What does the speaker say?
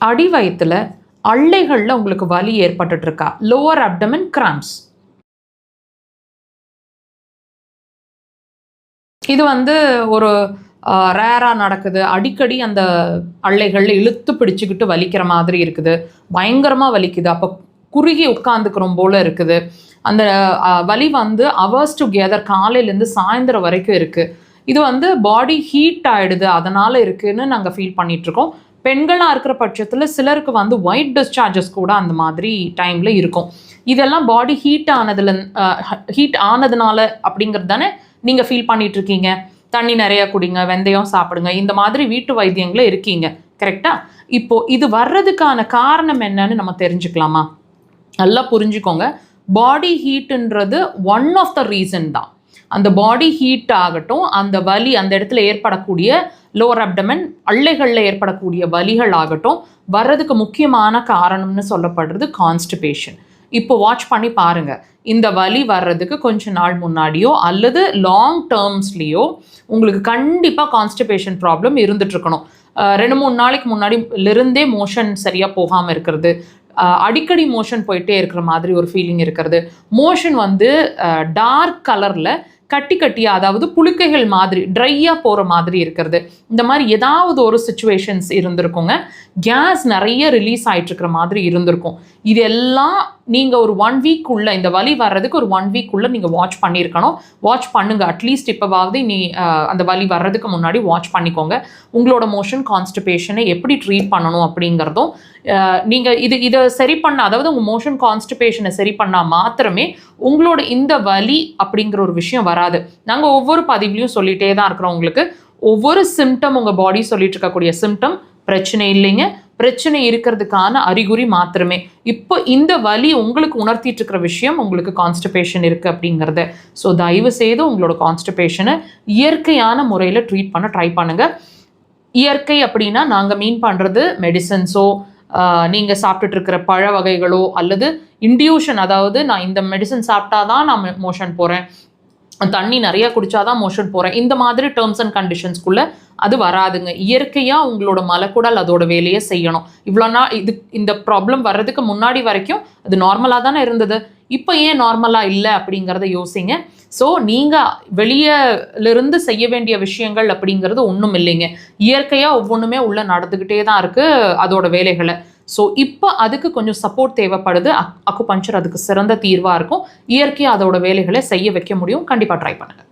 அடி வயிற்றுல அள்ளைகளில் உங்களுக்கு வலி ஏற்பட்டுட்டு இருக்கா? Lower abdomen grams. இது ஒரு ரேராக நடக்குது. அடிக்கடி அந்த அள்ளைகளில் இழுத்து பிடிச்சிக்கிட்டு வலிக்கிற மாதிரி இருக்குது. பயங்கரமாக வலிக்குது. அப்போ குறுகி உட்காந்துக்கிறோம் போல் இருக்குது. அந்த வலி அவர்ஸ் டுகெதர் காலையிலேருந்து சாயந்தரம் வரைக்கும் இருக்குது. இது பாடி ஹீட் ஆகிடுது, அதனால் இருக்குதுன்னு நாங்கள் ஃபீல் பண்ணிகிட்ருக்கோம். பெண்களாக இருக்கிற பட்சத்தில் சிலருக்கு ஒயிட் டிஸ்சார்ஜஸ் கூட அந்த மாதிரி டைமில் இருக்கும். இதெல்லாம் பாடி ஹீட் ஆனதுனால அப்படிங்கிறது தானே நீங்கள் ஃபீல் பண்ணிகிட்ருக்கீங்க. தண்ணி நிறையா குடிங்க, வெந்தயம் சாப்பிடுங்க, இந்த மாதிரி வீட்டு வைத்தியங்களே இருக்கீங்க, கரெக்டாக? இப்போது இது வர்றதுக்கான காரணம் என்னன்னு நம்ம தெரிஞ்சுக்கலாமா? நல்லா புரிஞ்சுக்கோங்க. பாடி ஹீட்டுன்றது ஒன் ஆஃப் த ரீசன் தான். அந்த பாடி ஹீட் ஆகட்டும், அந்த வலி அந்த இடத்துல ஏற்படக்கூடிய லோவர் அப்டமன் அள்ளைகளில் ஏற்படக்கூடிய வலிகள் ஆகட்டும், வர்றதுக்கு முக்கியமான காரணம்னு சொல்லப்படுறது கான்ஸ்டிபேஷன். இப்போ வாட்ச் பண்ணி பாருங்கள். இந்த வலி வர்றதுக்கு கொஞ்ச நாள் முன்னாடியோ அல்லது லாங் டேர்ம்ஸ்லேயோ உங்களுக்கு கண்டிப்பாக கான்ஸ்டிபேஷன் ப்ராப்ளம் இருந்துகிட்ருக்கணும். 2-3 நாளைக்கு முன்னாடிலிருந்தே மோஷன் சரியாக போகாமல் இருக்கிறது, அடிக்கடி மோஷன் போயிட்டே இருக்கிற மாதிரி ஒரு ஃபீலிங் இருக்கிறது, மோஷன் டார்க் கலரில் கட்டி கட்டியாக, அதாவது புழுக்கைகள் மாதிரி ட்ரையாக போகிற மாதிரி இருக்கிறது, இந்த மாதிரி ஏதாவது ஒரு சிச்சுவேஷன்ஸ் இருந்திருக்குங்க. கேஸ் நிறைய ரிலீஸ் ஆகிட்டுருக்கிற மாதிரி இருந்திருக்கும். இதெல்லாம் நீங்கள் ஒரு 1 வீக்குள்ளே, இந்த வலி வர்றதுக்கு ஒரு 1 வீக்குள்ளே நீங்கள் வாட்ச் பண்ணியிருக்கணும். வாட்ச் பண்ணுங்கள். அட்லீஸ்ட் இப்போவாவது அந்த வலி வர்றதுக்கு முன்னாடி வாட்ச் பண்ணிக்கோங்க. உங்களோட மோஷன் கான்ஸ்டிபேஷனை எப்படி ட்ரீட் பண்ணணும் அப்படிங்கிறதும் நீங்கள் இதை சரி பண்ண, அதாவது உங்கள் மோஷன் கான்ஸ்டிபேஷனை சரி பண்ணால் மாத்திரமே உங்களோட இந்த வலி அப்படிங்கிற ஒரு விஷயம் வராது. நாங்கள் ஒவ்வொரு பதிவுலையும் சொல்லிகிட்டே தான் இருக்கிறோம் உங்களுக்கு. ஒவ்வொரு சிம்டம் உங்கள் பாடி சொல்லிட்டு இருக்கக்கூடிய சிம்டம் பிரச்சனை இல்லைங்க, பிரச்சனை இருக்கிறதுக்கான அறிகுறி மாத்திரமே. இப்போ இந்த வலி உங்களுக்கு உணர்த்திட்டு இருக்கிற விஷயம் உங்களுக்கு கான்ஸ்டிபேஷன் இருக்குது அப்படிங்கிறத. ஸோ தயவு செய்து உங்களோட கான்ஸ்டிபேஷனை இயற்கையான முறையில் ட்ரீட் பண்ண ட்ரை பண்ணுங்கள். இயற்கை அப்படின்னா நாங்கள் மீன் பண்ணுறது மெடிசன்ஸோ, நீங்கள் சாப்பிட்டுட்டு இருக்கிற பழ வகைகளோ, அல்லது இன்டியூஷன், அதாவது நான் இந்த மெடிசன் சாப்பிட்டா தான் நான் மோஷன் போகிறேன், தண்ணி நிறையா குடித்தாதான் மோஷன் போகிறேன், இந்த மாதிரி டேர்ம்ஸ் அண்ட் கண்டிஷன்ஸ்குள்ளே அது வராதுங்க. இயற்கையாக உங்களோட மலக்குடல் அதோட வேலையை செய்யணும். இவ்வளோ நாள் இந்த ப்ராப்ளம் வர்றதுக்கு முன்னாடி வரைக்கும் அது நார்மலாக தானே இருந்தது. இப்போ ஏன் நார்மலாக இல்லை அப்படிங்கிறத யோசிங்க. ஸோ நீங்கள் வெளியிலிருந்து செய்ய வேண்டிய விஷயங்கள் அப்படிங்கிறது ஒன்றும் இல்லைங்க. இயற்கையாக ஒவ்வொன்றுமே உள்ளே நடந்துக்கிட்டே தான் இருக்குது அதோட வேலைகளை. ஸோ இப்போ அதுக்கு கொஞ்சம் சப்போர்ட் தேவைப்படுது. அக்குபஞ்சர் அதுக்கு சிறந்த தீர்வாக இருக்கும். இயற்கையாக அதோட வேலைகளை செய்ய வைக்க முடியும். கண்டிப்பாக ட்ரை பண்ணுங்கள்.